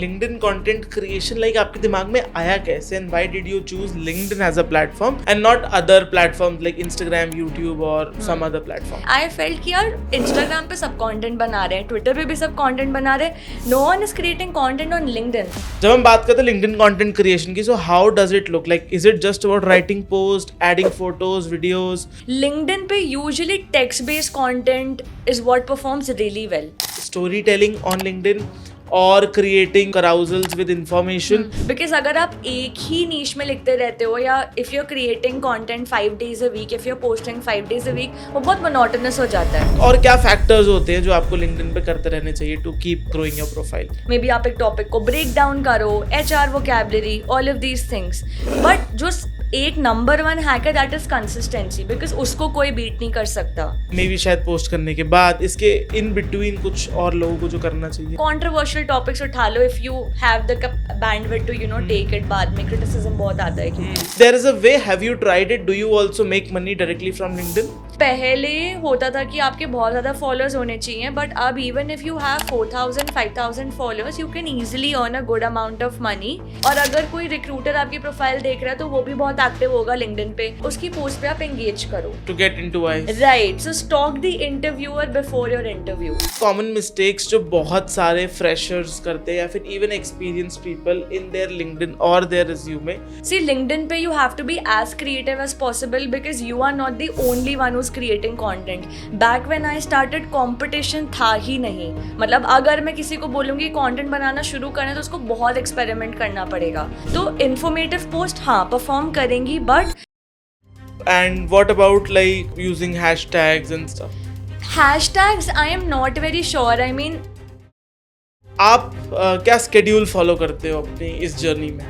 LinkedIn content creation like आपके दिमाग में आया कैसे and why did you choose LinkedIn as a platform and not other platforms like Instagram, YouTube or some other platform? I felt कि यार Instagram पे सब कंटेंट बना रहे हैं, ट्विटर पे भी सब कंटेंट बना रहे हैं, no one is creating content on LinkedIn. जब हम बात करते हैं LinkedIn content creation की, so how does it look like? Is it just about writing post, adding photos, videos? LinkedIn पे usually text based content is what performs really well. Storytelling on LinkedIn और creating carousels with information? Because अगर आप एक ही नीश में लिखते रहते हो या if you are creating content 5 days a week, if you are posting 5 days a week, वो बहुत मोनोटोनस हो जाता है. और क्या फैक्टर्स होते हैं जो आपको LinkedIn पे करते रहने चाहिए to keep growing your profile? Maybe आप एक टॉपिक को ब्रेक डाउन करो, HR vocabulary, all of these things. But जो एक नंबर 1 हैक है दैट इज कंसिस्टेंसी, बिकॉज उसको कोई बीट नहीं कर सकता. मे बी शायद पोस्ट करने के बाद इसके इन बिटवीन कुछ और लोगों को जो करना चाहिए. कंट्रोवर्शियल टॉपिक्स उठा लो if you have the bandwidth to take it. बाद में क्रिटिसिज्म बहुत आता है क्योंकि there is a way. Have you tried it? Do you also make money directly from LinkedIn? पहले होता था कि आपके बहुत ज़्यादा फॉलोअर्स होने चाहिए, बट अब even if you have 4000 5000 followers you can easily earn a good amount of money. और अगर कोई रिक्रूटर आपकी प्रोफाइल देख रहा है तो वो भी बहुत एक्टिव होगा LinkedIn पे, उसकी पोस्ट पे आप एंगेज करो to get into eyes. Right. So stalk the interviewer before your interview. Common mistakes जो बहुत सारे फ्रेशर्स करते हैं या फिर even experienced people in their LinkedIn और देयर रिज्यूमे. See, LinkedIn पे you have to be as creative as possible because you are not the only one who's creating content. Back when I started, competition था ही नहीं. मतलब अगर मैं किसी को बोलूँगी कंटेंट बनाना शुरू करना तो उसको बहुत एक्सपेरिमेंट करना पड़ेगा. तो इन्फॉर्मेटिव पोस्ट हाँ परफॉर्म करेंगी, but And what about like using hashtags and stuff? hashtags I am not very sure. I mean, आप क्या स्केड्यूल फॉलो करते हो अपनी इस जर्नी में?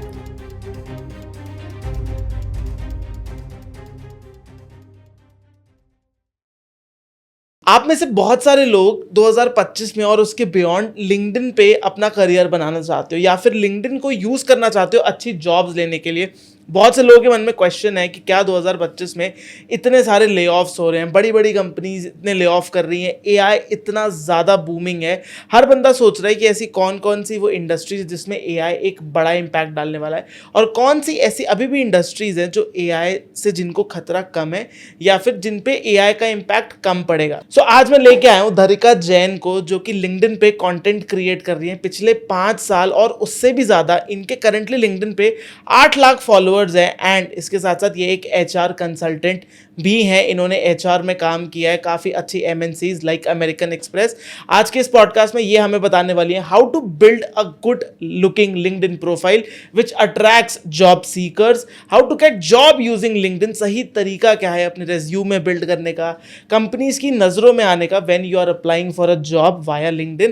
आप में से बहुत सारे लोग 2025 में और उसके बियॉन्ड LinkedIn पे अपना करियर बनाना चाहते हो या फिर LinkedIn को यूज़ करना चाहते हो अच्छी जॉब्स लेने के लिए. बहुत से लोगों के मन में क्वेश्चन है कि क्या 2025 में इतने सारे ले ऑफ्स हो रहे हैं, बड़ी बड़ी कंपनीज इतने ले ऑफ कर रही हैं, AI इतना ज़्यादा बूमिंग है. हर बंदा सोच रहा है कि ऐसी कौन कौन सी वो इंडस्ट्रीज जिसमें AI एक बड़ा इम्पैक्ट डालने वाला है और कौन सी ऐसी अभी भी इंडस्ट्रीज़ हैं जो AI से जिनको खतरा कम है या फिर जिन पे AI का इम्पैक्ट कम पड़ेगा. सो आज मैं लेके आया हूँ धरिका जैन को, जो कि LinkedIn पे कंटेंट क्रिएट कर रही हैं पिछले 5 साल और उससे भी ज़्यादा. इनके करंटली LinkedIn पे 8 लाख फॉलोअर्स है एंड इसके साथ साथ ये एक HR कंसल्टेंट भी हैं. इन्होंने HR में काम किया है काफ़ी अच्छी MNCs लाइक अमेरिकन एक्सप्रेस. आज के इस पॉडकास्ट में ये हमें बताने वाली है how to build a good looking LinkedIn profile which attracts job seekers, how to get job using LinkedIn. सही तरीका क्या है अपने रेज्यूमे बिल्ड करने का, कंपनीज की नज़रों में आने का when you are applying for a job via LinkedIn,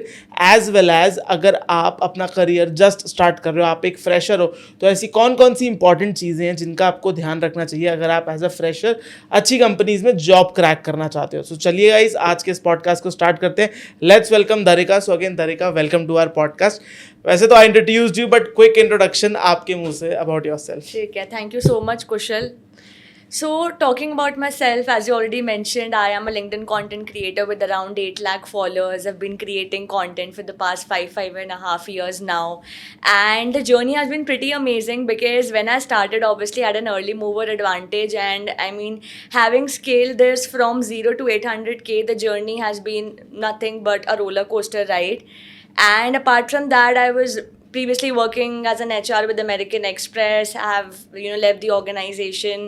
as well as अगर आप अपना करियर जस्ट स्टार्ट कर रहे हो, आप एक फ्रेशर हो, तो ऐसी कौन कौन सी इंपॉर्टेंट चीज़ें हैं जिनका आपको ध्यान रखना चाहिए अगर आप एज अ फ्रेशर अच्छी कंपनीज में जॉब क्रैक करना चाहते हो. सो चलिए गाइस आज के इस पॉडकास्ट को स्टार्ट करते हैं. Let's welcome Dharika. So again Dharika, welcome to our podcast. वैसे तो I introduced you but quick introduction आपके मुंह से अबाउट योरसेल्फ. ठीक है, thank you so much Kushal. So talking about myself, as you already mentioned, I am a LinkedIn content creator with around 8 lakh followers. I've been creating content for the past 5.5 years now. And the journey has been pretty amazing because when I started, obviously I had an early mover advantage. And I mean, having scaled this from 0 to 800K, the journey has been nothing but a roller coaster ride. And apart from that, I was previously working as an HR with American Express. I have left the organization,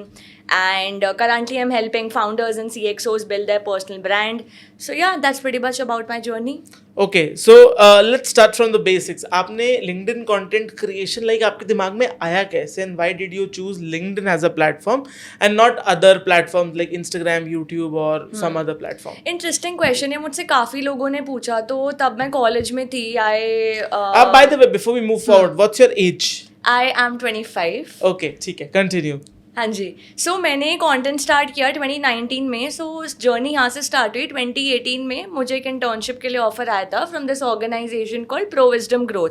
and currently I'm helping founders and CXOs build their personal brand. So yeah, that's pretty much about my journey. Okay, so let's start from the basics. आपने LinkedIn content creation like आपके दिमाग में आया कैसे and why did you choose LinkedIn as a platform and not other platforms like Instagram, YouTube or some other platform? Interesting question है, मुझसे काफ़ी लोगों ने पूछा. तो तब मैं कॉलेज में थी. By the way, before we move forward, what's your age? I am 25. Okay, ठीक है, continue. हाँ जी. सो मैंने कंटेंट स्टार्ट किया 2019 में. सो उस जर्नी यहाँ से स्टार्ट हुई. 2018 में मुझे एक इंटर्नशिप के लिए ऑफर आया था from this organisation called Pro Wisdom Growth.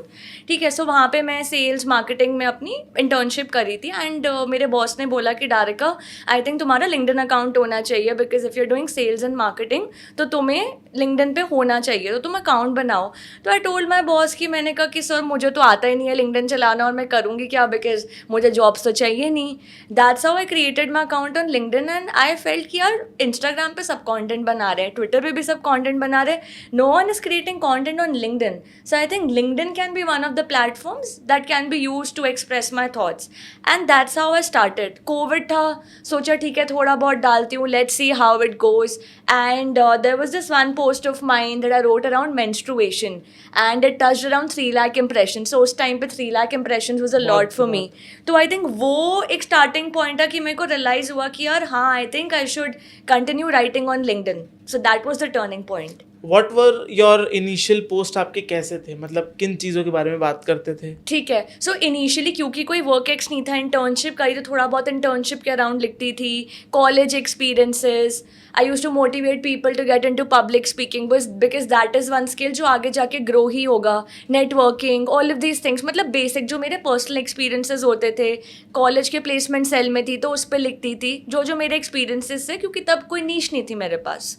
ठीक है. सो वहाँ पे मैं सेल्स मार्केटिंग में अपनी इंटर्नशिप करी थी. एंड मेरे बॉस ने बोला कि डारिका, आई थिंक तुम्हारा LinkedIn अकाउंट होना चाहिए because if you are doing sales and marketing तो तुम्हें लिंक्डइन पे होना चाहिए, तो तुम अकाउंट बनाओ। तो आई टोल्ड माई बॉस कि मैंने कहा कि सर मुझे तो आता ही नहीं है लिंक्डइन चलाना और मैं करूँगी क्या, बिकॉज मुझे जॉब्स तो चाहिए नहीं। That's how I created my account on LinkedIn and I felt कि यार इंस्टाग्राम पे सब कंटेंट बना रहे हैं, ट्विटर पे भी सब कंटेंट बना रहे हैं, no one is creating content on LinkedIn. So I think LinkedIn can be one of the platforms that can be use to express my thoughts and that's how I started. Covid था, सोचा ठीक है थोड़ा बहुत डालती हूँ, let's see how it goes. And there was this one post of mine that I wrote around menstruation and it touched around 3 lakh impressions. So उस time पे 3 lakh impressions was a lot for me. तो I think वो एक starting point था कि मेरे को realise हुआ कि यार हाँ, आई think I should continue writing on LinkedIn. So that was the turning point. What were your initial post, आपके कैसे थे, मतलब किन चीज़ों के बारे में बात करते थे? ठीक है, सो इनिशियली क्योंकि कोई वर्क एक्स नहीं था, इंटर्नशिप करी, तो थोड़ा बहुत इंटर्नशिप के अराउंड लिखती थी, college experiences. I used to motivate people to get into public speaking because that is one skill जो आगे जाके ग्रो ही होगा. Networking, all of these things, मतलब बेसिक जो मेरे पर्सनल एक्सपीरियंसेस होते थे. कॉलेज के प्लेसमेंट सेल में थी तो उस पर लिखती थी जो जो मेरे एक्सपीरियंसेस थे, क्योंकि तब कोई नीश नहीं थी मेरे पास.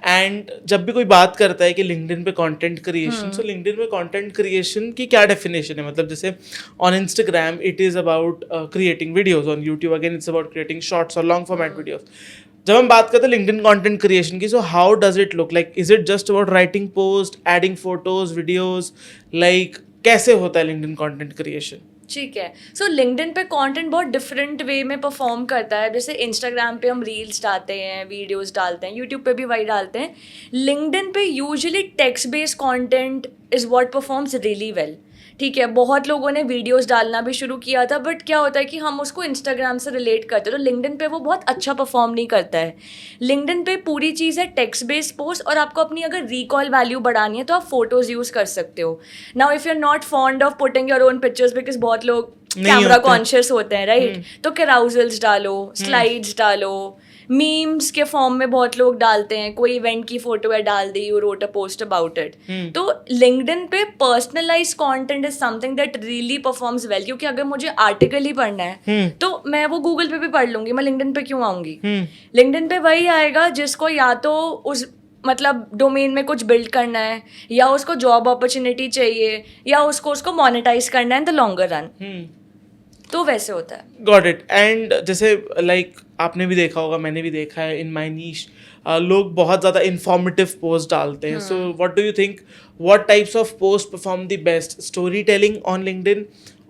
एंड जब भी कोई बात करता है कि लिंक्डइन पे कंटेंट क्रिएशन, सो लिंक्डइन में कंटेंट क्रिएशन की क्या डेफिनेशन है? मतलब जैसे on Instagram it is about creating videos, on YouTube again it's about creating shorts और लॉन्ग फॉर्मेट वीडियोस. जब हम बात करते हैं लिंक्डइन कंटेंट क्रिएशन की, so how does it look like? Is it just about writing post, adding photos, videos, like कैसे होता है लिंक्डइन कंटेंट क्रिएशन? ठीक है, सो लिंक्डइन पे कंटेंट बहुत डिफरेंट वे में परफॉर्म करता है. जैसे इंस्टाग्राम पे हम रील्स डालते हैं, वीडियोस डालते हैं, यूट्यूब पे भी वही डालते हैं. लिंक्डइन पे usually text based content is what performs really well. ठीक है, बहुत लोगों ने वीडियोस डालना भी शुरू किया था, बट क्या होता है कि हम उसको इंस्टाग्राम से रिलेट करते हैं, तो लिंक्डइन पे वो बहुत अच्छा परफॉर्म नहीं करता है. लिंक्डइन पे पूरी चीज़ है टेक्स्ट बेस्ड पोस्ट, और आपको अपनी अगर रिकॉल वैल्यू बढ़ानी है तो आप फोटोज़ यूज़ कर सकते हो. Now if you are not fond of putting your own pictures, because बहुत लोग कैमरा कॉन्शियस होते हैं, राइट? तो कैराउजल्स डालो, स्लाइड्स डालो, मीम्स के फॉर्म में बहुत लोग डालते हैं, कोई इवेंट की फोटो है डाल दी, you wrote a post about it. तो लिंक्डइन पे personalise content is something that really performs well, क्योंकि अगर मुझे आर्टिकल ही पढ़ना है तो मैं वो गूगल पे भी पढ़ लूंगी, मैं लिंक्डइन पे क्यों आऊंगी? लिंक्डइन पे वही आएगा जिसको या तो उस मतलब डोमेन में कुछ बिल्ड करना है, या उसको जॉब अपॉर्चुनिटी चाहिए, या उसको मोनेटाइज करना है इन द लॉन्गर रन. तो वैसे होता है. Got it. एंड जैसे लाइक आपने भी देखा होगा, मैंने भी देखा है इन माय नीश, लोग बहुत ज़्यादा इंफॉर्मेटिव पोस्ट डालते हैं. So what do you think, what types of post perform the best? Story telling on LinkedIn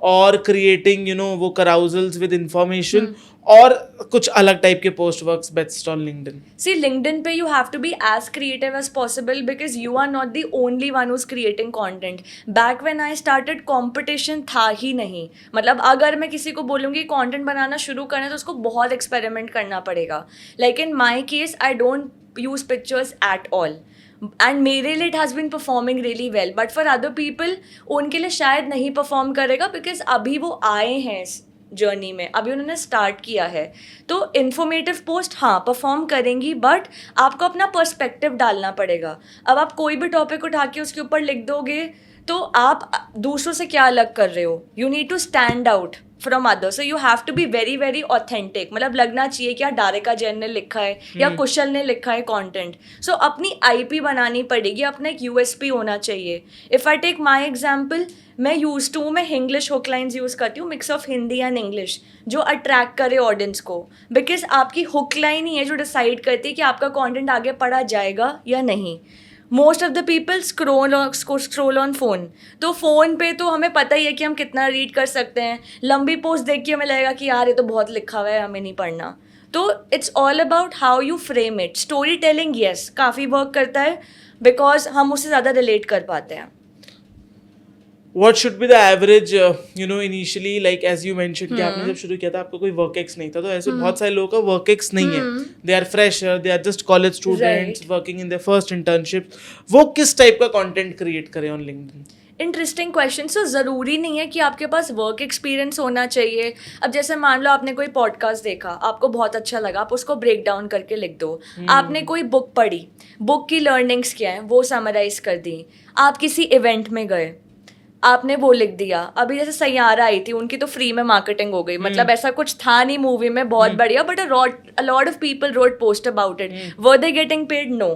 और क्रिएटिंग वो कराउजल्स विद इंफॉर्मेशन, और कुछ अलग टाइप के post works best on LinkedIn? See, LinkedIn पे you have to be as creative as possible because you are not the only one who's creating content. Back when I started, competition था ही नहीं. मतलब अगर मैं किसी को बोलूँगी content बनाना शुरू करना तो उसको बहुत experiment करना पड़ेगा. Like in my case, I don't use pictures at all. And मेरे लिए it has been performing really well, but for other people उनके लिए शायद नहीं परफॉर्म करेगा, बिकॉज अभी वो आए हैं इस जर्नी में, अभी उन्होंने स्टार्ट किया है. तो इन्फॉर्मेटिव पोस्ट हाँ परफॉर्म करेंगी, बट आपको अपना पर्सपेक्टिव डालना पड़ेगा. अब आप कोई भी टॉपिक उठा के उसके ऊपर लिख दोगे तो आप दूसरों से क्या अलग कर रहे हो? You need to stand out from other, so you have to be very very authentic. मतलब लगना चाहिए कि डारिका जैन ने लिखा है या कुशल ने लिखा है कंटेंट. सो अपनी IP बनानी पड़ेगी, अपना एक USP होना चाहिए. If I take my example, मैं इंग्लिश हुक लाइन्स यूज़ करती हूँ, mix of Hindi and English, जो अट्रैक्ट करे ऑडियंस को. बिकॉज आपकी हुक लाइन ही है जो डिसाइड करती है कि आपका कॉन्टेंट आगे पढ़ा जाएगा या नहीं. Most of the people scroll on phone, तो फ़ोन पे तो हमें पता ही है कि हम कितना रीड कर सकते हैं. लंबी पोस्ट देख के हमें लगेगा कि यार ये तो बहुत लिखा हुआ है, हमें नहीं पढ़ना. तो it's all about how you frame it. Story telling yes काफ़ी वर्क करता है, बिकॉज हम उससे ज़्यादा रिलेट कर पाते हैं. What should be the average, initially, like as you mentioned कि आपने जब शुरू किया था आपको कोई वर्क एक्स नहीं था, तो ऐसे बहुत सारे लोगों का वर्क एक्स नहीं है. They are fresher, they are just college students working in their first internship. वो किस टाइप का कंटेंट क्रिएट करें on LinkedIn? Interesting question. So ज़रूरी नहीं है कि आपके पास वर्क एक्सपीरियंस होना चाहिए. अब जैसे मान लो आपने कोई पॉडकास्ट देखा, आपको बहुत अच्छा लगा, आप उसको ब्रेक डाउन करके लिख दो. आपने कोई बुक पढ़ी, बुक की लर्निंग्स क्या हैं वो समराइज़ कर दी. आप किसी इवेंट में गए, आपने वो लिख दिया। अभी जैसे सैयारा आई थी, उनकी तो फ्री में मार्केटिंग हो गई, मतलब ऐसा कुछ था नहीं मूवी में बहुत बढ़िया, but a lot of people wrote post about it. Were they getting paid? No.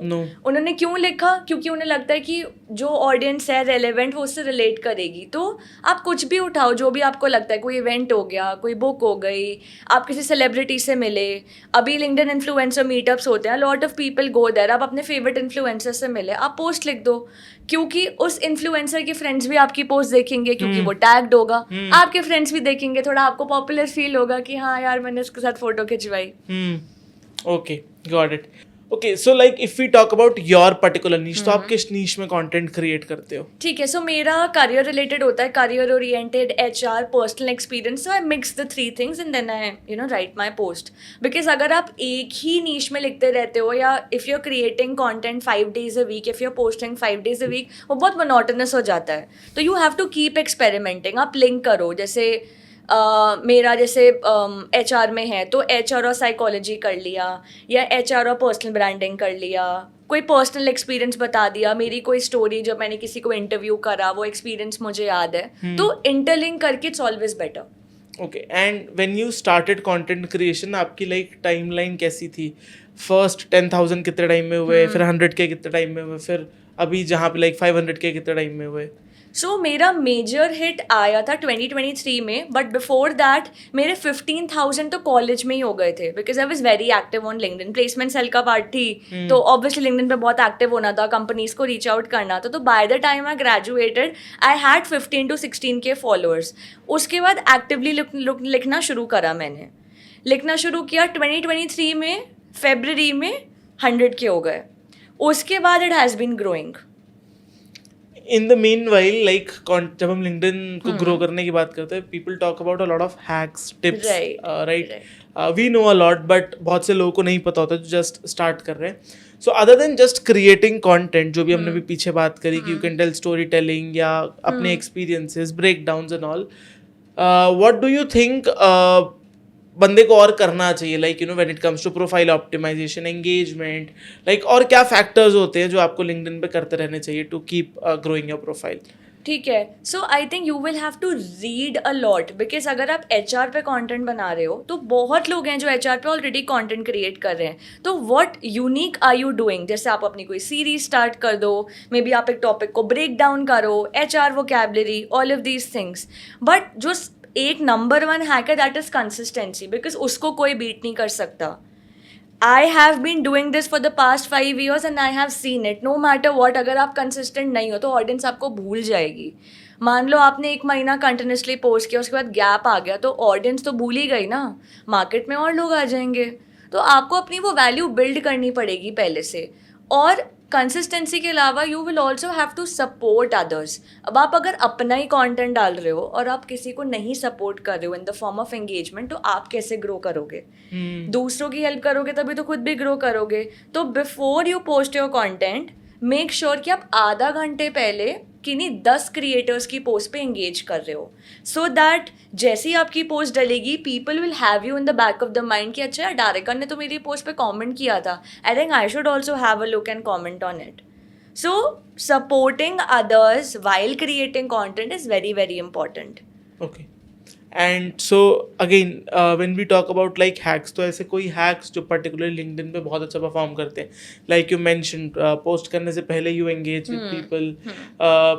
उन्होंने क्यों लिखा? क्योंकि उन्हें लगता है कि जो ऑडियंस है रेलेवेंट वो उससे रिलेट करेगी। तो आप कुछ भी उठाओ, जो भी आपको लगता है, कोई इवेंट हो गया, कोई बुक हो गई, आप किसी सेलिब्रिटी से मिले, अभी लिंक्डइन इन्फ्लुएंसर मीटअप्स होते हैं, lot of people go there, आप अपने फेवरेट इन्फ्लुएंसर से मिले, आप पोस्ट लिख दो, क्योंकि उस इन्फ्लुएंसर के फ्रेंड्स भी आपकी पोस्ट देखेंगे, क्योंकि वो टैग्ड होगा, आपके फ्रेंड्स भी देखेंगे, थोड़ा आपको पॉपुलर फील होगा कि हाँ यार मैंने उसके साथ फोटो खिंचवाई। Okay, got it. Okay, so like if we talk about your particular niche, तो आप किस नीश में कंटेंट क्रिएट करते हो? ठीक है, सो मेरा करियर रिलेटेड होता है, career oriented, HR, personal experience. So I mix the three things and then I write my post. Because अगर आप एक ही नीश में लिखते रहते हो, या if you are creating content 5 days a week, if you are posting 5 days a week, वो बहुत मोनोटोनस हो जाता है। तो you have to keep experimenting. आप लिंक करो, जैसे मेरा जैसे HR में है तो HR और साइकोलॉजी कर लिया, या HR और पर्सनल ब्रांडिंग कर लिया, कोई पर्सनल एक्सपीरियंस बता दिया, मेरी कोई स्टोरी जब मैंने किसी को इंटरव्यू करा वो एक्सपीरियंस मुझे याद है, तो इंटरलिंक करके it's always better. Okay, and when you started content creation, आपकी लाइक टाइमलाइन कैसी थी? फर्स्ट 10,000 कितने टाइम में हुए, फिर 100K कितने टाइम में हुए, फिर अभी जहाँ पे लाइक 500K कितने टाइम में हुए? सो मेरा मेजर हिट आया था 2023 में, बट बिफोर दैट मेरे 15,000 तो कॉलेज में ही हो गए थे, because I was very active on LinkedIn. Placement cell का पार्ट थी, तो ऑब्वियसली लिंक्डइन पे बहुत एक्टिव होना था, कंपनीज को रीच आउट करना था। तो by the time I graduated I had 15 to 16K followers. उसके बाद एक्टिवली लिखना शुरू करा, मैंने लिखना शुरू किया 2023 में, फेब्रवरी में 100K हो गए। उसके बाद it has been growing. In the meanwhile, like जब हम लिंक्डइन को ग्रो करने की बात करते हैं, people talk about a lot of hacks, tips, right? We know a lot, but बहुत से लोगों को नहीं पता होता जो जस्ट स्टार्ट कर रहे हैं। So other than just creating content, जो भी हमने भी पीछे बात करी कि you can tell storytelling या अपने experiences, breakdowns and all, what do you think बंदे को और करना चाहिए, like you know when it comes to profile optimisation, engagement, like और क्या फैक्टर्स होते हैं जो आपको लिंक्डइन पे करते रहने चाहिए to keep growing your profile? ठीक है, so I think you will have to read a lot, because अगर आप HR पे कंटेंट बना रहे हो तो बहुत लोग हैं जो HR पे ऑलरेडी कंटेंट क्रिएट कर रहे हैं। तो what unique are you doing? जैसे आप अपनी कोई सीरीज स्टार्ट कर दो, मे बी आप एक टॉपिक को ब्रेक डाउन करो, HR vocabulary, all of these things. But जो एक नंबर 1 हैक है, दैट इज कंसिस्टेंसी, बिकॉज उसको कोई बीट नहीं कर सकता। I have been doing this for the past 5 years and I have seen it. No matter what, अगर आप कंसिस्टेंट नहीं हो तो ऑडियंस आपको भूल जाएगी। मान लो आपने 1 महीना कंटिन्यूसली पोस्ट किया, उसके बाद गैप आ गया, तो ऑडियंस तो भूल ही गई ना, मार्केट में और लोग आ जाएंगे। तो आपको अपनी वो वैल्यू बिल्ड करनी पड़ेगी पहले से। और कंसिस्टेंसी के अलावा you will also have to support others. अब आप अगर अपना ही कंटेंट डाल रहे हो और आप किसी को नहीं सपोर्ट कर रहे हो in the form of engagement, तो आप कैसे ग्रो करोगे? दूसरों की हेल्प करोगे तभी तो खुद भी ग्रो करोगे। तो before you post your content, make sure कि आप आधा घंटे पहले किन्हीं 10 क्रिएटर्स की पोस्ट पे एंगेज कर रहे हो, सो दैट जैसे ही आपकी पोस्ट डलेगी, people will have you in the back of the mind कि अच्छा यार, डायरेक्टर ने तो मेरी पोस्ट पे कमेंट किया था, I think I should also have a look and comment on it. So supporting others while creating content is very very important. Okay, and so again when we talk about like hacks, तो ऐसे कोई hacks जो particularly LinkedIn पे बहुत अच्छा perform करते हैं, like you mention post करने से पहले you engage with people,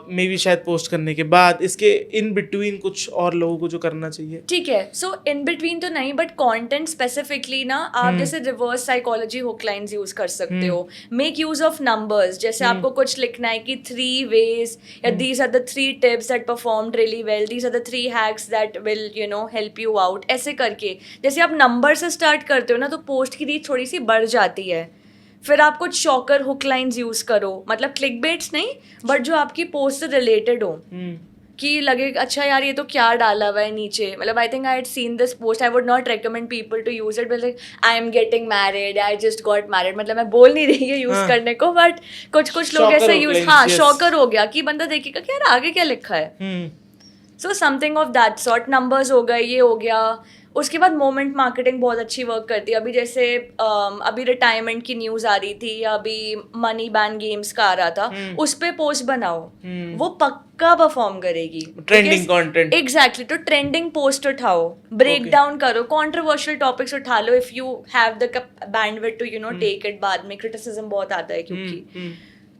may be शायद पोस्ट करने के बाद, इसके इन बिटवीन कुछ और लोगों को जो करना चाहिए? ठीक है, सो इन बिटवीन तो नहीं, बट कंटेंट स्पेसिफिकली ना आप जैसे reverse psychology hook lines use कर सकते हो, मेक यूज ऑफ नंबर्स। जैसे आपको कुछ लिखना है कि 3 ways या these are the 3 tips that performed really well, these are the 3 hacks that will help you out, ऐसे करके जैसे आप नंबर से स्टार्ट करते हो ना, तो पोस्ट की रीच थोड़ी सी बढ़ जाती है। फिर आप कुछ शॉकर हुक लाइंस यूज करो, मतलब क्लिक बेट्स नहीं, बट जो आपकी पोस्ट से रिलेटेड हो, कि लगे अच्छा यार ये तो क्या डाला हुआ है नीचे। मतलब I think I had seen this post, I would not recommend people to use it, like I am getting married, I just got married. मतलब मैं बोल नहीं रही है यूज करने को, बट कुछ लोग ऐसे यूज, हाँ शॉकर हो गया कि बंदा देखेगा कि यार आगे क्या लिखा है। So something of that sort, numbers हो गए, ये हो गया। उसके बाद मोमेंट मार्केटिंग बहुत अच्छी वर्क करती है। अभी जैसे अभी रिटायरमेंट की न्यूज़ आ रही थी, या अभी मनी बैन गेम्स का आ रहा था, उस पे पोस्ट बनाओ, वो पक्का परफॉर्म करेगी। Trending content. एग्जैक्टली, तो ट्रेंडिंग पोस्ट उठाओ, ब्रेक डाउन करो, कंट्रोवर्शियल टॉपिक्स उठा लो, if you have the bandwidth to take it. बाद में क्रिटिसिज्म बहुत आता है क्योंकि,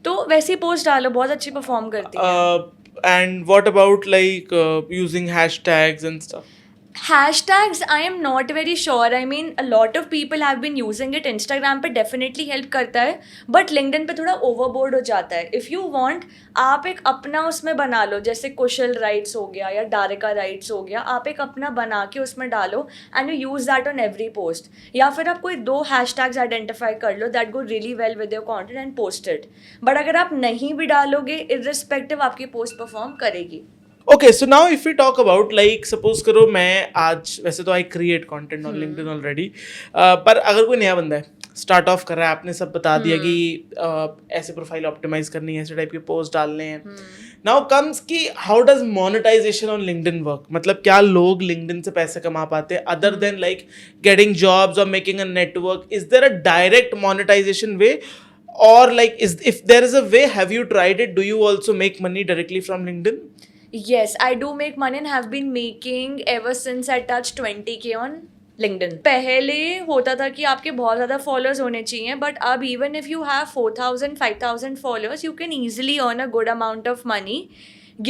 तो वैसी पोस्ट डालो, बहुत अच्छी परफॉर्म करती है। And what about like using hashtags and stuff? Hashtags, I am not very sure. I mean, a lot of people have been using it. Instagram पे definitely help करता है, but LinkedIn पे थोड़ा overboard हो जाता है. If you want, आप एक अपना उसमें बना लो, जैसे कुशल राइट्स हो गया या डारिका राइट्स हो गया, आप एक अपना बना के उसमें डालो and you use that on every post. या फिर आप कोई 2 hashtags identify कर लो that go really well with your content and post it. But अगर आप नहीं भी डालोगे, irrespective आपकी post perform करेगी. Okay, so now if we talk about like suppose करो मैं आज वैसे तो I create content on LinkedIn already, पर अगर कोई नया बंदा है, स्टार्ट ऑफ कर रहा है, आपने सब बता दिया कि ऐसे प्रोफाइल ऑप्टिमाइज करनी है, ऐसे टाइप के पोस्ट डालने हैं, नाउ कम्स कि how does monetisation on LinkedIn work? मतलब क्या लोग लिंक्डइन से पैसे कमा पाते हैं other than like getting jobs और making a network? Is there a direct monetisation way, or like if there is a way, have you tried it? Do you also make money directly from LinkedIn? Yes, I do make money and have been making ever since I touched 20K on LinkedIn. पहले होता था कि आपके बहुत ज़्यादा followers होने चाहिए, but अब even if you have 4,000 5,000 followers, you can easily earn a good amount of money,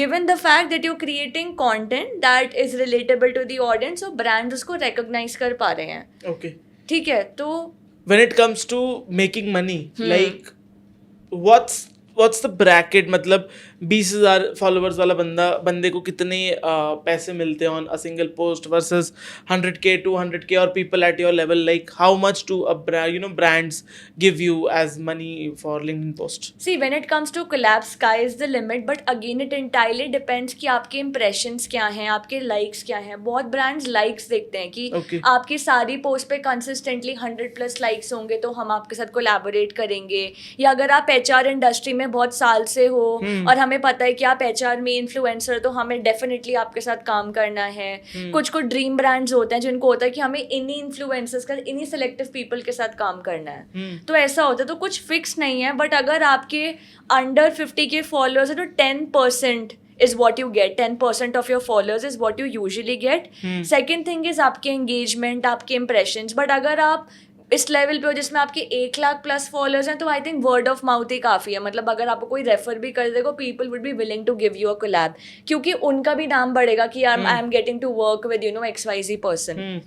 given the fact that you're creating content that is relatable to the audience, so brands उसको recognize कर पा रहे हैं. Okay. ठीक है, तो when it comes to making money, like what's the bracket? मतलब 20,000 followers वाला बंदे को कितने पैसे मिलते हैं on a single post versus 100K 200K और people at your level, like how much do brands give you as money for LinkedIn post? See, when it comes to collabs, sky is the limit, but again it entirely depends कि आपके impressions क्या हैं, आपके likes क्या हैं. बहुत brands likes देखते हैं कि Okay. आपकी सारी post पे consistently 100+ likes होंगे तो हम आपके साथ collaborate करेंगे. या अगर आप HR इंडस्ट्री में बहुत साल से हो और हमें पता है कि आप HR में इन्फ्लुएंसर, तो हमें डेफिनेटली आपके साथ काम करना है. कुछ ड्रीम ब्रांड्स होते हैं जिनको होता है कि हमें इन्हीं इन्फ्लुएंसर्स का, इन्हीं सेलेक्टिव पीपल के साथ काम करना है. तो ऐसा होता है, तो कुछ फिक्स नहीं है, बट अगर आपके अंडर 50K फॉलोअर्स है तो 10% is what you get. 10% of your followers is what you usually get. Second thing is आपके engagement, आपके impressions. बट अगर आप इस लेवल पे हो जिसमें आपके 1 लाख प्लस फॉलोअर्स हैं, तो I think word of mouth ही काफ़ी है. मतलब अगर आपको कोई रेफर भी कर देगा, people would be willing to give you a collab, क्योंकि उनका भी नाम बढ़ेगा कि I am getting to work with XYZ person.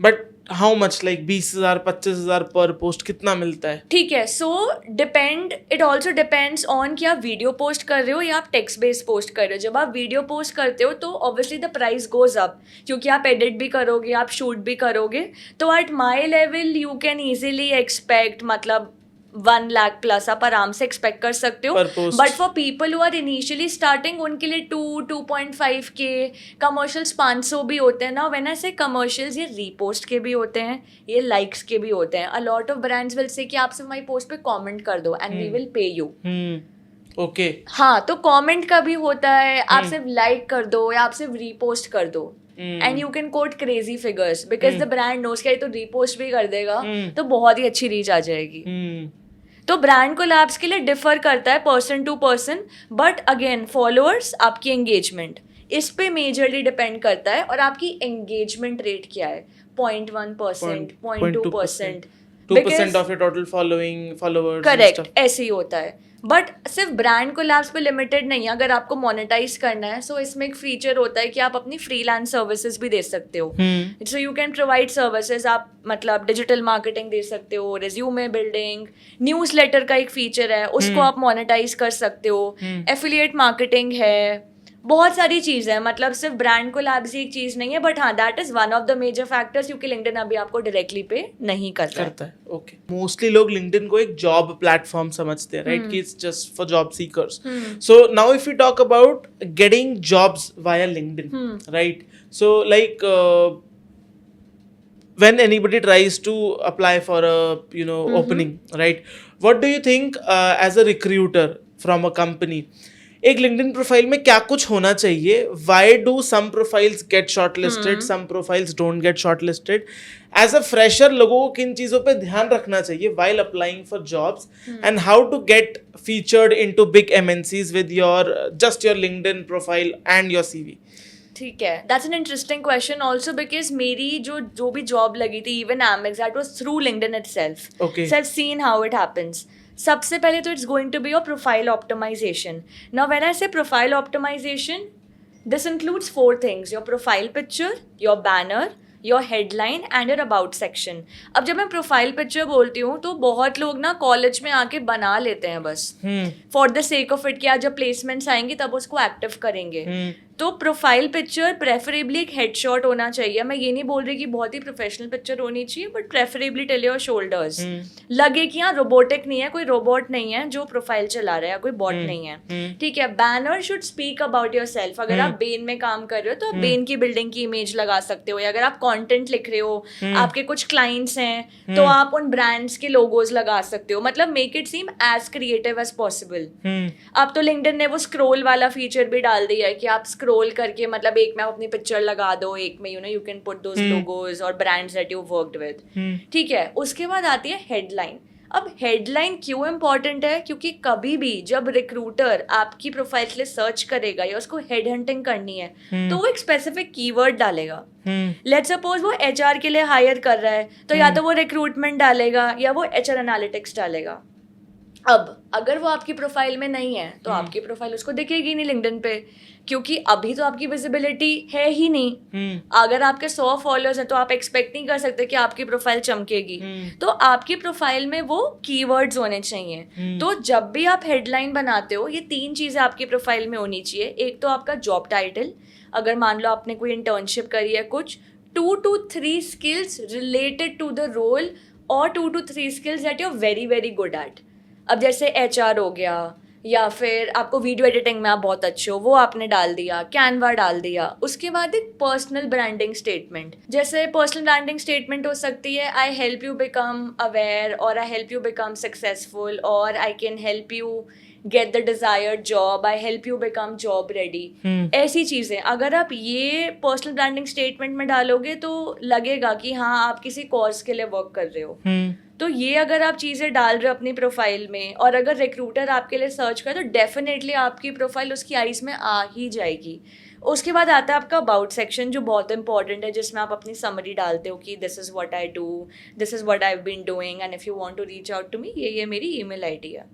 But how much, like 20,000 25,000 per post कितना मिलता है? ठीक है, so it also depends on कि आप वीडियो पोस्ट कर रहे हो या आप टेक्स्ट बेस्ड पोस्ट कर रहे हो. जब आप वीडियो पोस्ट करते हो तो obviously the price goes up, क्योंकि आप एडिट भी करोगे, आप शूट भी करोगे. तो at my level you can easily expect, मतलब 1 लाख प्लस आप आराम से एक्सपेक्ट कर सकते हो. But for people who are initially starting, उनके लिए 2.5K, कमर्शियल्स 500 भी होते हैं ना. व्हेन आई से कमर्शियल्स, ये रीपोस्ट के भी होते हैं, ये लाइक्स के भी होते हैं. अ lot of brands will say कि आप सिर्फ हमारी पोस्ट पे कमेंट कर दो and we will pay you. Okay. हाँ, तो कमेंट का भी होता है, आप सिर्फ लाइक कर दो या आप सिर्फ रीपोस्ट कर दो. And you can quote crazy figures because the brand knows कि तो रीपोस्ट भी कर देगा तो बहुत ही अच्छी रीच आ जाएगी. तो ब्रांड कोलैब्स के लिए डिफर करता है person to person, but again followers, आपकी एंगेजमेंट, इस पे मेजरली डिपेंड करता है. और आपकी एंगेजमेंट रेट क्या है, 0.1%, 0.2%, 2% of your total followers. Correct, ऐसे ही होता है. बट सिर्फ ब्रांड कोलैब्स पे लिमिटेड नहीं है. अगर आपको मोनेटाइज करना है, सो इसमें एक फीचर होता है कि आप अपनी फ्रीलांस सर्विसेज भी दे सकते हो. So you can provide services. आप मतलब डिजिटल मार्केटिंग दे सकते हो, रिज्यूमे बिल्डिंग, न्यूज़लेटर का एक फीचर है, उसको आप मोनेटाइज कर सकते हो. एफिलिएट मार्केटिंग है, बहुत सारी चीज़ है. मतलब सिर्फ ब्रांड कोलैब्स ही एक चीज़ नहीं है, बट हाँ, that is one of the major factors, क्योंकि लिंक्डइन अभी आपको डायरेक्टली पे नहीं करता है. ओके. मोस्टली लोग लिंक्डइन को एक जॉब प्लेटफॉर्म समझते हैं, राइट, कि it's just for job seekers. So now if you talk about getting jobs via LinkedIn, right, so like when anybody tries to apply for a opening, right, what do you think as a recruiter from a company, एक LinkedIn profile में क्या कुछ होना चाहिए, why do some profiles get shortlisted, some profiles don't get shortlisted, as a fresher लोगों को किन चीज़ों पे ध्यान रखना चाहिए while applying for jobs, and how to get featured into big MNCs with your just your LinkedIn profile and your CV. ठीक है, that's an interesting question also because मेरी जो भी जॉब लगी थी even Amex that was through LinkedIn itself. Okay. So I have seen how it happens. सबसे पहले तो it's going to be your profile optimisation. Now when I say profile optimisation, this includes 4 things: your profile picture, your banner, your headline and your about section. अब जब मैं profile picture बोलती हूँ तो बहुत लोग ना कॉलेज में आके बना लेते हैं बस for the sake of it कि आज जब प्लेसमेंट्स आएंगी तब उसको एक्टिव करेंगे. तो प्रोफाइल पिक्चर प्रेफरेबली एक हेडशॉट होना चाहिए. मैं ये नहीं बोल रही कि बहुत ही प्रोफेशनल पिक्चर होनी चाहिए, but preferably till your shoulders, लगे कि हाँ रोबोटिक नहीं है, कोई रोबोट नहीं है जो प्रोफाइल चला रहा है, कोई बॉट नहीं है. ठीक है. Banner should speak about your self. अगर आप बेन में काम कर रहे हो तो आप बेन की बिल्डिंग की इमेज लगा सकते हो, या अगर आप कंटेंट लिख रहे हो, आपके कुछ क्लाइंट्स हैं तो आप उन ब्रांड्स के लोगोज लगा सकते हो. मतलब make it seem as creative as possible. अब तो लिंक्डइन ने वो स्क्रोल वाला फीचर भी डाल दिया है कि आप स्क्रोल करके मतलब एक में आप अपनी पिक्चर लगा दो, एक में you can put those logos और brands that you worked with. ठीक है. उसके बाद आती है हेडलाइन. अब हेडलाइन क्यों इम्पॉर्टेंट है? क्योंकि कभी भी जब रिक्रूटर आपकी प्रोफाइल के लिए सर्च करेगा या उसको हेड हंटिंग करनी है तो वो एक स्पेसिफिक कीवर्ड डालेगा. लेट्स सपोज वो HR के लिए हायर कर रहा है तो या तो वो रिक्रूटमेंट डालेगा या वो HR एनालिटिक्स डालेगा. अब अगर वो आपकी प्रोफाइल में नहीं है तो आपकी प्रोफाइल उसको दिखेगी नहीं लिंक्डइन पे, क्योंकि अभी तो आपकी विजिबिलिटी है ही नहीं. अगर आपके 100 फॉलोअर्स हैं तो आप एक्सपेक्ट नहीं कर सकते कि आपकी प्रोफाइल चमकेगी. तो आपकी प्रोफाइल में वो कीवर्ड्स होने चाहिए. तो जब भी आप हेडलाइन बनाते हो ये 3 चीज़ें आपकी प्रोफाइल में होनी चाहिए. एक तो आपका जॉब टाइटल, अगर मान लो आपने कोई इंटर्नशिप करी है कुछ, 2 to 3 skills related to the role और 2 to 3 skills that you are very very good at. अब जैसे HR हो गया, या फिर आपको वीडियो एडिटिंग में आप बहुत अच्छे हो, वो आपने डाल दिया, कैनवा डाल दिया. उसके बाद एक पर्सनल ब्रांडिंग स्टेटमेंट. जैसे पर्सनल ब्रांडिंग स्टेटमेंट हो सकती है I help you become aware, और I help you become successful, और I can help you get the desired job, I help you become job ready. ऐसी चीज़ें अगर आप ये पर्सनल ब्रांडिंग स्टेटमेंट में डालोगे तो लगेगा कि हाँ आप किसी कोर्स के लिए वर्क कर रहे हो. तो ये अगर आप चीज़ें डाल रहे हो अपनी प्रोफाइल में और अगर रिक्रूटर आपके लिए सर्च करे तो डेफिनेटली आपकी प्रोफाइल उसकी आइज में आ ही जाएगी. उसके बाद आता है आपका अबाउट सेक्शन जो बहुत इंपॉर्टेंट है, जिसमें आप अपनी समरी डालते हो कि this is what I do, this is what I have been doing, and if you want to reach out to me, ये मेरी ईमेल आईडी है.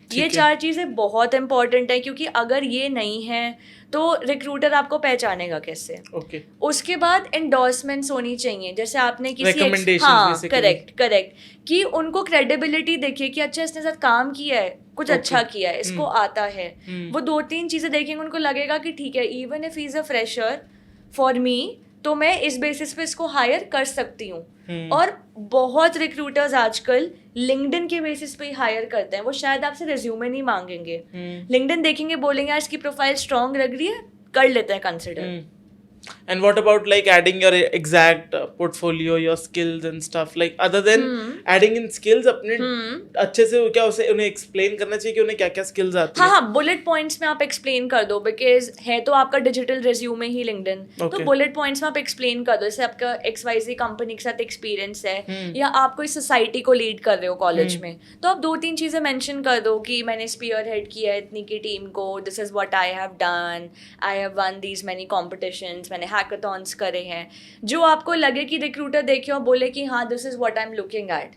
ये 4 चीज़ें बहुत इंपॉर्टेंट है, क्योंकि अगर ये नहीं है तो रिक्रूटर आपको पहचानेगा कैसे. Okay. उसके बाद एंडोर्समेंट्स होनी चाहिए. जैसे आपने किसी Recommendations करेक्ट कि उनको क्रेडिबिलिटी देखिए कि अच्छा इसने साथ काम किया है, कुछ अच्छा किया है, इसको आता है. वो 2-3 चीज़ें देखेंगे, उनको लगेगा कि ठीक है even if he is a fresher for me तो मैं इस बेसिस पे इसको हायर कर सकती हूँ. और बहुत रिक्रूटर्स आजकल लिंक्डइन के बेसिस पे ही हायर करते हैं. वो शायद आपसे रिज्यूमे नहीं मांगेंगे, लिंक्डइन देखेंगे, बोलेंगे यार इसकी प्रोफाइल स्ट्रांग लग रही है, कर लेते हैं consider. And what about like adding your exact portfolio, your skills and stuff, like other than adding in skills अपने अच्छे से क्या उसे उन्हें explain करना चाहिए कि उन्हें क्या क्या skills आती है. हाँ बुलेट पॉइंट्स में आप एक्सप्लेन कर दो, बिकॉज है तो आपका डिजिटल रिज्यूमे ही लिंक्डइन. तो बुलेट पॉइंट्स में आप एक्सप्लेन कर दो, जैसे आपका XYZ कंपनी के साथ एक्सपीरियंस है या आप कोई सोसाइटी को लीड कर रहे हो कॉलेज में, तो आप 2-3 चीज़ें मेंशन कर दो कि मैंने स्पीयर हेड किया है इतनी की टीम को, this is what I have done, I have one these many competitions, मैंने हैकाथॉन्स करे हैं. जो आपको लगे कि रिक्रूटर देखे और बोले कि हाँ this is what I am looking at.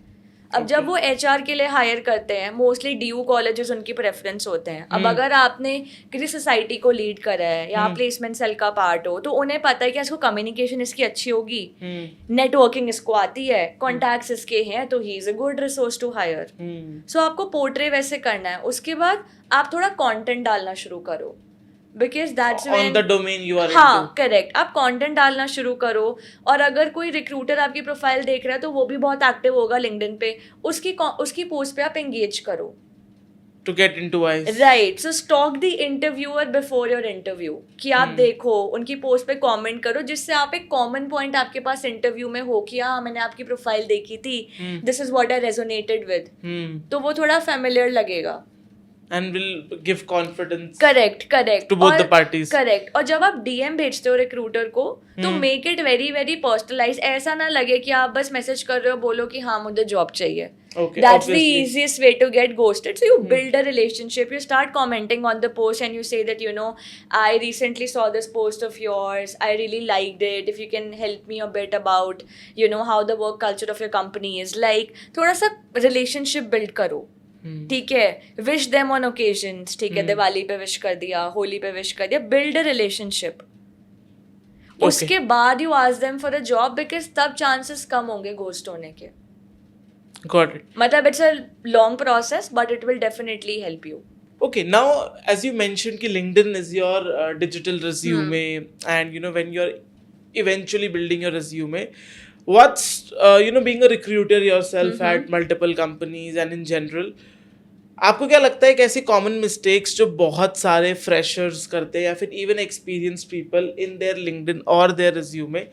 अब जब वो HR के लिए हायर करते हैं मोस्टली DU कॉलेजेस उनकी प्रेफरेंस होते हैं. अब अगर आपने किसी सोसाइटी को लीड करा है या प्लेसमेंट सेल का पार्ट हो तो उन्हें पता है कि इसको कम्युनिकेशन इसकी अच्छी होगी, नेटवर्किंग इसको आती है, कॉन्टैक्ट्स इसके हैं, तो he is a good resource to hire. So आपको पोर्ट्रे वैसे करना है. उसके बाद आप थोड़ा कंटेंट डालना शुरू करो, because that's on the domain you are हाँ into. करेक्ट. आप कंटेंट डालना शुरू करो, और अगर कोई रिक्रूटर आपकी प्रोफाइल देख रहा है तो वो भी बहुत एक्टिव होगा लिंक्डइन पे, उसकी पोस्ट पे आप एंगेज करो to get into eyes. Right. So stalk the interviewer before your interview, कि आप देखो उनकी पोस्ट पे कमेंट करो, जिससे आप एक कॉमन पॉइंट आपके पास इंटरव्यू में हो कि हाँ मैंने आपकी प्रोफाइल देखी थी, this is what I resonated with, तो वो थोड़ा फेमिलियर लगेगा. and will give confidence correct to both the parties. Correct. और जब आप डीएम भेजते हो रिक्रूटर को तो make it very very personalise, ऐसा ना लगे कि आप बस मैसेज कर रहे हो बोलो कि हाँ मुझे जॉब चाहिए। Okay, That's the obviously. easiest way to get ghosted. So you build a relationship, you start commenting on the post and you say that, you know, I recently saw this post of yours, I really liked it, if you can help me a bit about, you know, how the work culture of your company is like, थोड़ा सा relationship build करो। ठीक है, wish them on occasions, ठीक है, दिवाली पे wish कर दिया, होली पे विश कर दिया, बिल्ड अ रिलेशनशिप। उसके बाद you ask them for a job, because तब चांसेस कम होंगे घोस्ट होने के। Got it. मतलब it's a long process but it will definitely help you. Okay, now as you mentioned कि LinkedIn is your digital resume, and you know when you're eventually building your resume, what's you know being a recruiter yourself at multiple companies and in general, आपको क्या लगता है कि ऐसी common mistakes जो बहुत सारे फ्रेशर्स करते हैं या फिर even experience people in there LinkedIn और देयर रिज्यूमे,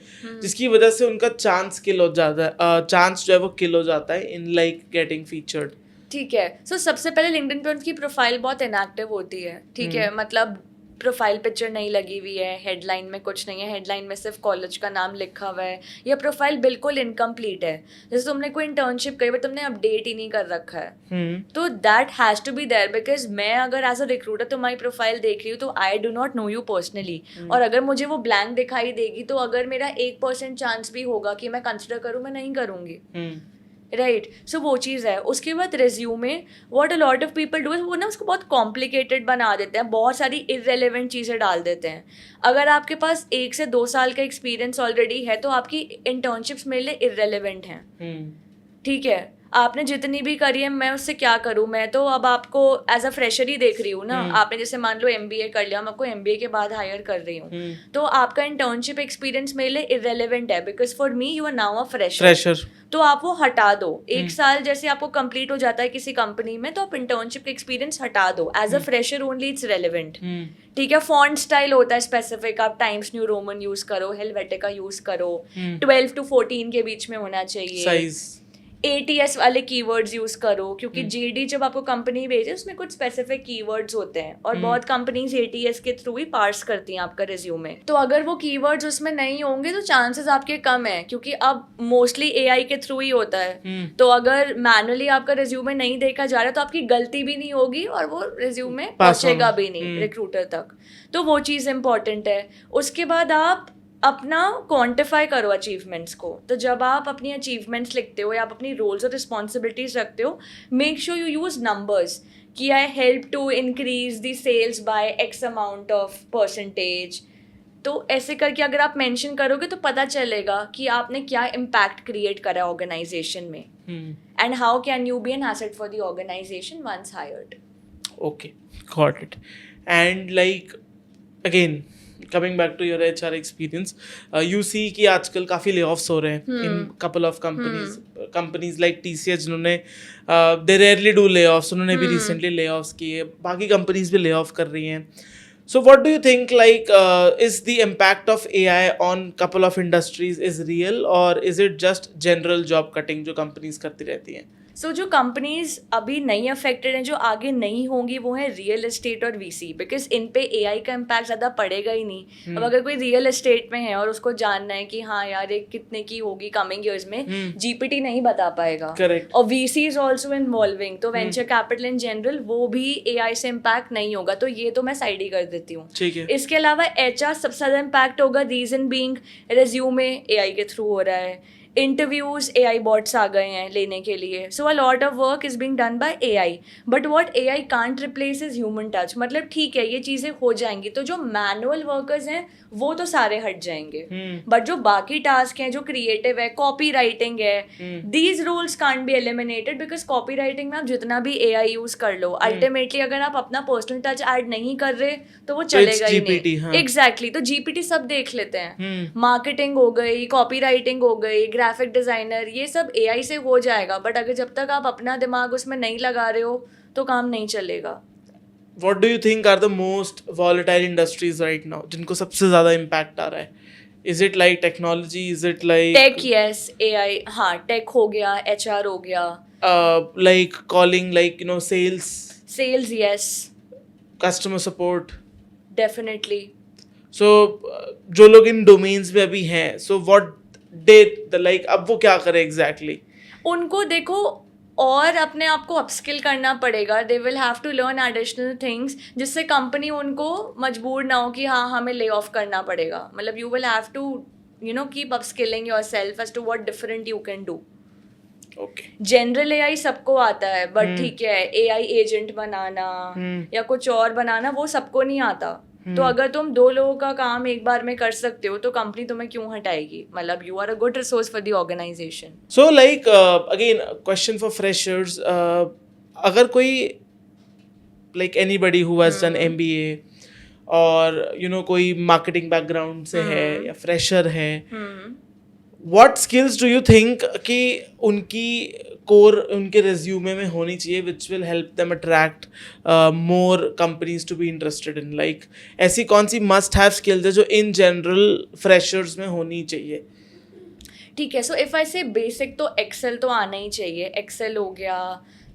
जिसकी वजह से उनका चांस किल हो जाता है, चांस जो है वो किल हो जाता है इन लाइक गेटिंग फीचर्ड? ठीक है, सो सबसे पहले लिंक्डइन पे उनकी प्रोफाइल बहुत इनएक्टिव होती है। ठीक है, मतलब प्रोफाइल पिक्चर नहीं लगी हुई है, हेडलाइन में कुछ नहीं है, हेडलाइन में सिर्फ कॉलेज का नाम लिखा हुआ है, या प्रोफाइल बिल्कुल इनकम्प्लीट है, जैसे तुमने कोई इंटर्नशिप करी बट तुमने अपडेट ही नहीं कर रखा है। तो that has to be there, because मैं अगर एज अ रिक्रूटर तुम्हारी प्रोफाइल देख रही हूँ तो I do not know you personally, और अगर मुझे वो ब्लैंक दिखाई देगी तो अगर मेरा 1% चांस भी होगा कि मैं कंसिडर करूँ, मैं नहीं करूँगी। राइट, सो वो चीज़ है। उसके बाद resume, what a lot of people do, वो ना उसको बहुत कॉम्प्लिकेटेड बना देते हैं, बहुत सारी इररेलेवेंट चीज़ें डाल देते हैं। अगर आपके पास 1 से 2 साल का एक्सपीरियंस ऑलरेडी है तो आपकी इंटर्नशिप्स मेरे लिए इररेलेवेंट हैं। ठीक है, आपने जितनी भी करी है, मैं उससे क्या करूँ, मैं तो अब आपको एज अ फ्रेशर ही देख रही हूँ ना। आपने जैसे मान लो MBA कर लिया, मैं आपको MBA के बाद हायर कर रही हूँ, तो आपका इंटर्नशिप एक्सपीरियंस मेरे लिए इररेलेवेंट है, because for me you are now a fresher. तो आप वो हटा दो। 1 साल जैसे आपको कंप्लीट हो जाता है किसी कंपनी में, तो आप इंटर्नशिप एक्सपीरियंस हटा दो। As a fresher only it's relevant. ठीक है, फॉन्ट स्टाइल होता है स्पेसिफिक, आप टाइम्स न्यू रोमन यूज करो, हेलवेटिका यूज करो, 12 to 14 के बीच में होना चाहिए, साइज ATS वाले कीवर्ड्स यूज करो, क्योंकि JD जब आपको कंपनी भेजे उसमें कुछ स्पेसिफिक कीवर्ड्स होते हैं, और बहुत कंपनीज ATS के थ्रू ही पार्स करती हैं आपका रिज्यूमे। तो अगर वो कीवर्ड्स उसमें नहीं होंगे तो चांसेस आपके कम है, क्योंकि अब मोस्टली AI के थ्रू ही होता है। तो अगर मैनुअली आपका रिज्यूमे नहीं देखा जा रहा तो आपकी गलती भी नहीं होगी और वो रिज्यूमे पहुंचेगा भी नहीं रिक्रूटर तक। तो वो चीज़ इंपॉर्टेंट है। उसके बाद आप अपना क्वांटिफाई करो अचीवमेंट्स को। तो जब आप अपनी अचीवमेंट्स लिखते हो या आप अपनी रोल्स और रिस्पॉन्सिबिलिटीज रखते हो, make sure you use numbers कि I help to increase the sales by X amount of percentage. तो ऐसे करके अगर आप मेंशन करोगे तो पता चलेगा कि आपने क्या इम्पैक्ट क्रिएट करा है ऑर्गेनाइजेशन में, and how can you be an asset for the organisation once hired. Okay, got it. And like again, coming back to your HR experience, you see कि आजकल काफ़ी layoffs हो रहे हैं in couple of companies like TCS, जिन्होंने they rarely do layoffs, उन्होंने भी recently layoffs किए, बाकी companies भी layoff कर रही हैं। So what do you think, like is the impact of AI on couple of industries is real, or is it just general job cutting जो companies करती रहती हैं? सो जो कंपनीज अभी नहीं अफेक्टेड हैं, जो आगे नहीं होंगी, वो है रियल एस्टेट और VC, बिकॉज इन पे AI का इम्पैक्ट ज़्यादा पड़ेगा ही नहीं। अब अगर कोई रियल एस्टेट में है और उसको जानना है कि हाँ यार ये कितने की होगी कमिंग ईयर्स में, GPT नहीं बता पाएगा। Correct. और VC इज ऑल्सो इन्वॉल्विंग, तो वेंचर कैपिटल इन जनरल वो भी AI से इम्पैक्ट नहीं होगा, तो ये तो मैं साइड ही कर देती हूँ। ठीक है। इसके अलावा HR सबसे ज़्यादा इम्पैक्ट होगा, रीजन बीइंग रिज्यूमे AI के थ्रू हो रहा है, इंटरव्यूज AI बॉट्स आ गए हैं लेने के लिए, so a lot of work is being done by AI, but what AI can't replace is human touch. मतलब ठीक है ये चीज़ें हो जाएंगी, तो जो मैनुअल वर्कर्स हैं वो तो सारे हट जाएंगे, बट जो बाकी टास्क हैं, जो क्रिएटिव है, कॉपी राइटिंग है, these roles can't be eliminated, because copywriting में आप जितना भी AI यूज कर लो, अल्टीमेटली अगर आप अपना पर्सनल टच ऐड नहीं कर रहे तो वो चलेगा ही नहीं। एग्जैक्टली, तो GPT सब देख लेते हैं, मार्केटिंग हो गई, कॉपी राइटिंग हो गई, ग्राफिक डिजाइनर, ये सब AI से हो जाएगा, बट अगर जब तक आप अपना दिमाग उसमें नहीं लगा रहे हो तो काम नहीं चलेगा। What do you think are the most volatile industries right now, जिनको सबसे ज़्यादा impact आ रहा है? Is it like technology? Is it like tech? Yes, AI, हाँ टेक हो गया, HR हो गया, like calling, like you know, sales? Sales, yes, customer support. definitely. सो जो लोग इन डोमेन्स में अभी हैं, सो व्हाट दे लाइक, अब वो क्या करें एग्जैक्टली? उनको देखो और अपने आप को अपस्किल करना पड़ेगा. They will have to learn additional things जिससे कंपनी उनको मजबूर ना हो कि हाँ हमें ले ऑफ करना पड़ेगा. मतलब you will have to keep upskilling yourself as to what different you can do. Okay. General AI सबको आता है, बट ठीक है, एआई एजेंट बनाना या कुछ और बनाना वो सबको नहीं आता. तो अगर तुम 2 लोगों का काम एक बार में कर सकते हो तो कंपनी तुम्हें क्यों हटाएगी? मतलब you are a good resource for the organisation. So like again question for freshers, अगर कोई like anybody who has done MBA और कोई मार्केटिंग बैकग्राउंड से है या फ्रेशर है, what skills do you think कि उनकी कोर उनके रिज्यूमे में होनी चाहिए which will help them attract more companies to be interested in? Like ऐसी कौन सी मस्ट हैव स्किल्स है जो इन जनरल फ्रेशर्स में होनी चाहिए? ठीक है, सो इफ आई से बेसिक तो एक्सेल तो आना ही चाहिए. एक्सेल हो गया,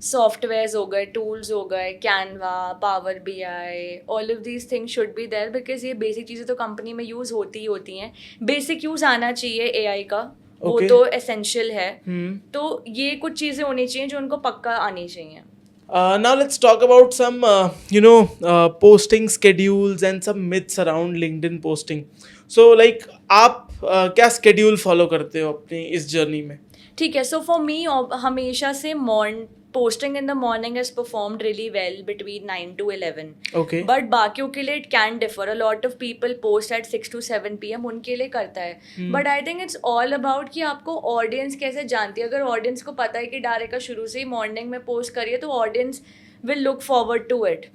सॉफ्टवेयर्स हो गए, टूल्स हो गए, Canva, Power BI, all of these things should be there because ये बेसिक चीज़ें तो कंपनी में यूज़ होती ही होती हैं. बेसिक यूज़ आना चाहिए एआई का, वो तो एसेंशियल है. तो ये कुछ चीज़ें होनी चाहिए जो उनको पक्का आनी चाहिए. Now let's talk about some posting schedules and some myths around LinkedIn posting. So like आप क्या schedule follow करते हो अपनी इस जर्नी में? ठीक है, सो फॉर मी हमेशा से posting in the morning has performed really well between 9 to 11. Okay. But बाकियों के लिए it can differ. A lot of people post at 6 to 7 PM, उनके लिए करता है. But I think it's all about कि आपको ऑडियंस कैसे जानती है. अगर ऑडियंस को पता है कि डायरेक्ट का शुरू से ही मॉर्निंग में पोस्ट करिए तो audience will look forward to it.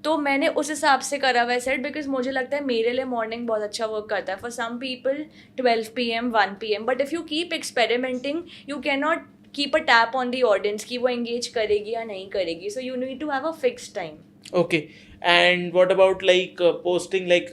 तो मैंने उस हिसाब से करा हुआ है सेट बिकॉज मुझे लगता है मेरे लिए मॉर्निंग बहुत अच्छा वर्क करता है. For some people 12 PM 1 PM, but if you keep experimenting you can not keep a tap on the audience कि वो एंगेज करेगी या नहीं करेगी. So you need to have a fix time. Okay. And what about like posting, like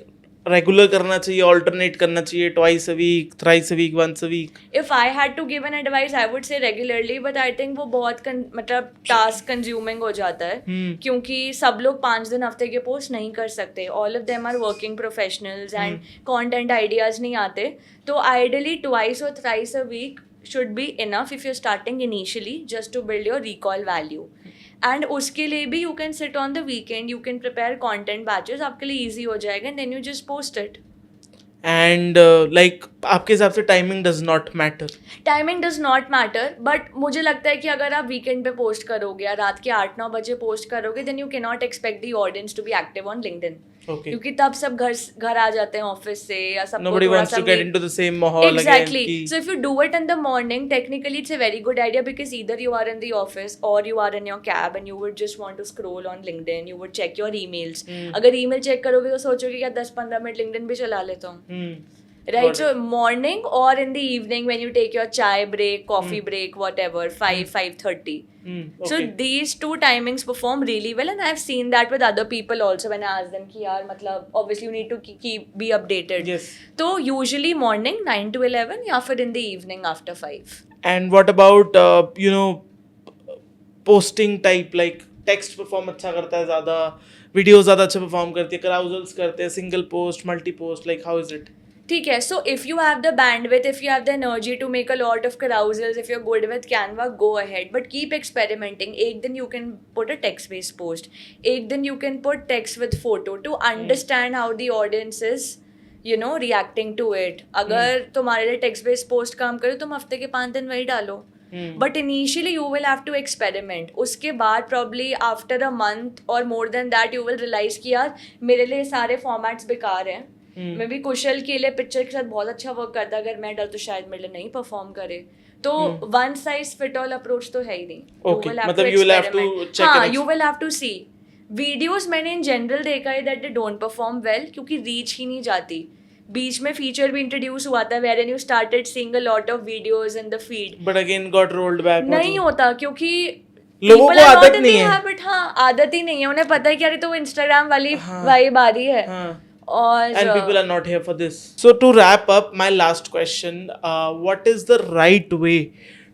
regular करना चाहिए, alternate करना चाहिए, twice a week, thrice a week, once a week? If I had to give an advice I would say regularly, but I think वो बहुत मतलब task consuming हो जाता है. क्योंकि सब लोग 5 दिन हफ्ते के पोस्ट नहीं कर सकते. All of them are working professionals and content ideas नहीं आते. तो आइडियली ट्वाइस और thrice a week should be enough if you're starting initially just to build your recall value. And उसके लिए भी you can sit on the weekend, you can prepare content batches, आपके लिए easy हो जाएगा and then you just post it. And like आपके हिसाब से timing does not matter? Timing does not matter, but मुझे लगता है कि अगर आप वीकेंड पे पोस्ट करोगे या रात के 8-9 बजे पोस्ट करोगे then you can not expect the audience to be active on LinkedIn. Okay. क्योंकि तब सब घर आ जाते हैं ऑफिस से या सबको Nobody wants to get into the same माहौल exactly again. So if you do it in the morning technically it's a very good idea because either you are in the office or you are in your cab and you would just want to scroll on LinkedIn, you would check your emails. अगर email check करोगे तो सोचोगे क्या 10-15 minute LinkedIn भी चला लेता हूँ. Right, so morning or in the evening when you take your chai break, coffee break, whatever, 5:30. Okay. So these two timings perform really well and I've seen that with other people also when I ask them कि यार मतलब obviously you need to be updated. Yes. So usually morning 9 to 11 या फिर in the evening after 5. And what about posting type, like text perform अच्छा करता है ज़्यादा, video ज़्यादा अच्छा perform करती है, carousels करते हैं, single post, multi post, like how is it? ठीक है, so if you have the bandwidth, if you have the energy to make a lot of carousels, if you're good with Canva, go ahead. But keep experimenting. एक दिन you can put a text-based post. एक दिन you can put text with photo to understand how the audience is, reacting to it. अगर तुम्हारे लिए text-based post काम करे, तुम हफ्ते के 5 दिन वही डालो. But initially you will have to experiment. उसके बाद probably after a month or more than that you will realize कि यार मेरे लिए सारे formats बेकार हैं. मैं भी कुशल के लिए पिक्चर के साथ बहुत अच्छा वर्क करता, अगर मैं डर तो शायद मेरे लिए नहीं परफॉर्म करे. तो one size fit all approach तो है ही नहीं. Okay. मतलब you will have to check. हाँ, you will have to see. Videos मैंने इन जनरल देखा है that they don't perform well क्योंकि रीच ही नहीं जाती. बीच में फीचर भी इंट्रोड्यूस हुआ था wherein you started seeing a lot of videos in the feed. But again got rolled back. नहीं होता क्योंकि लोगों को आदत नहीं है. बट हाँ, आदत ही नहीं है. उन्हें पता है कि अरे तो इंस्टाग्राम वाली वाइब आ रही है. And people are not here for this. So to wrap up, my last question, what is the right way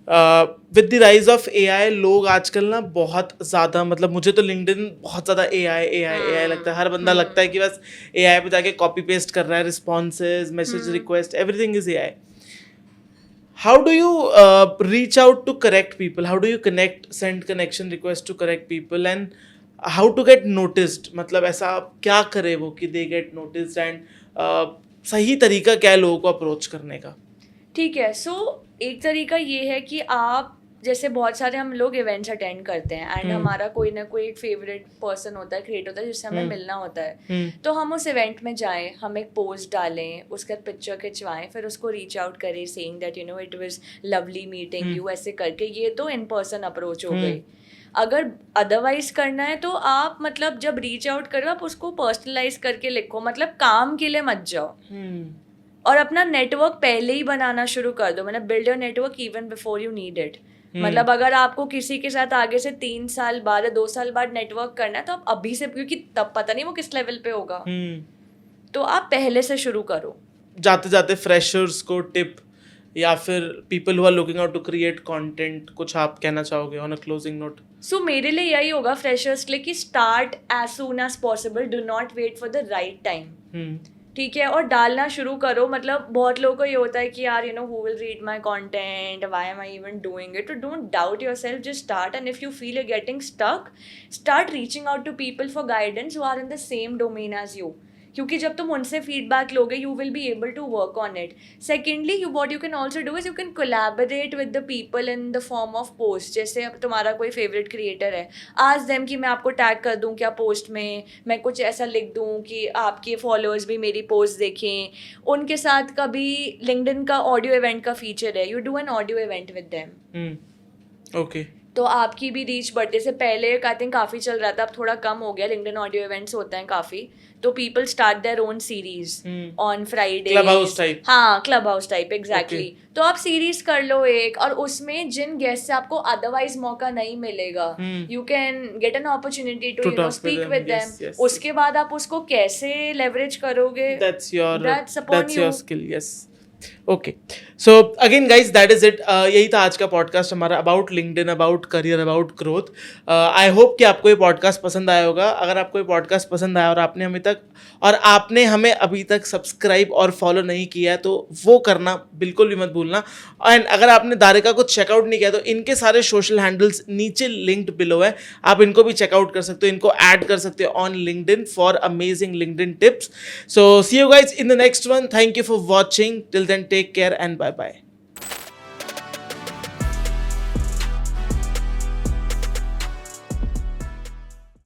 with the rise of AI लोग आजकल ना बहुत ज़्यादा, मतलब मुझे तो लिंक्डइन बहुत ज़्यादा AI लगता है. हर बंदा लगता है कि बस AI पे जाके कॉपी पेस्ट कर रहा है, responses, message request, everything is AI. How do you reach out to correct people? How do you send connection request to correct people, and how to get noticed? मतलब ऐसा क्या करे वो कि they get noticed, and सही तरीका क्या है लोगों को अप्रोच करने का? ठीक है. सो एक तरीका ये है कि आप जैसे बहुत सारे हम लोग इवेंट्स अटेंड करते हैं एंड हमारा कोई ना कोई एक फेवरेट पर्सन होता है, क्रिएट होता है जिससे हमें मिलना होता है. तो हम उस इवेंट में जाएं, हम एक पोस्ट डालें, उसका पिक्चर खिंचवाएं, फिर उसको रीच आउट करें saying that you know it was lovely meeting you, ऐसे करके. ये तो इन पर्सन अप्रोच हो गई. अगर अदरवाइज करना है तो आप मतलब जब रीच आउट करो आप उसको पर्सनलाइज करके लिखो, मतलब काम के लिए मत जाओ. और अपना नेटवर्क पहले ही बनाना शुरू कर दो. मतलब build your network even before you need it. मतलब अगर आपको किसी के साथ आगे से 3 साल बाद या 2 साल बाद नेटवर्क करना है तो आप अभी से, क्योंकि तब पता नहीं वो किस लेवल पे होगा, तो आप पहले से शुरू करो. जाते जाते फ्रेशर्स को टिप या फिर people who are looking out to create content, कुछ आप कहना चाहोगे on a closing note? So मेरे लिए यही होगा फ्रेशर्स के लिए कि start as soon as possible, do not wait for the right time. ठीक है, और डालना शुरू करो. मतलब बहुत लोगों को ये होता है कि यार you know who will read my content, why am I even doing it. तो don't doubt yourself, just start. And if you feel you getting stuck, start reaching out to people for guidance who are in the same domain as you. क्योंकि जब तुम उनसे feedback लोगे you will be able to work on it. Secondly you what you can also do is you can collaborate with the people in the form of post. जैसे अब तुम्हारा कोई favourite creator है, आज देम कि मैं आपको टैग कर दूं क्या पोस्ट में, मैं कुछ ऐसा लिख दूं कि आपके फॉलोअर्स भी मेरी पोस्ट देखें. उनके साथ कभी लिंक्डइन का ऑडियो इवेंट का फीचर है, you do an audio event with them. Okay, तो आपकी भी रीच बढ़ते से पहले आई थिंक काफ़ी चल रहा था, अब थोड़ा कम हो गया. लिंक्डइन ऑडियो इवेंट्स होते हैं काफ़ी, तो people start their own series on Friday. Club house type. हाँ, क्लब हाउस टाइप, एग्जैक्टली. तो आप सीरीज कर लो एक, और उसमें जिन गेस्ट से आपको अदरवाइज मौका नहीं मिलेगा, you can get an opportunity to you know speak with them. उसके बाद आप उसको कैसे लेवरेज करोगे, that's upon you. your skill. Yes. Okay, so again guys that is it. यही था आज का पॉडकास्ट हमारा about LinkedIn, about career, about growth. I hope कि आपको ये पॉडकास्ट पसंद आया होगा. अगर आपको ये पॉडकास्ट पसंद आया और आपने हमें अभी तक सब्सक्राइब और फॉलो नहीं किया है तो वो करना बिल्कुल भी मत भूलना. एंड अगर आपने दारिका को चेकआउट नहीं किया तो इनके सारे सोशल हैंडल्स नीचे लिंक्ड बिलो है, आप इनको भी चेकआउट कर सकते हो, इनको ऐड कर सकते हो on LinkedIn for amazing LinkedIn tips. So see you guys in the next one. Thank you for watching. Till then, take care and bye bye.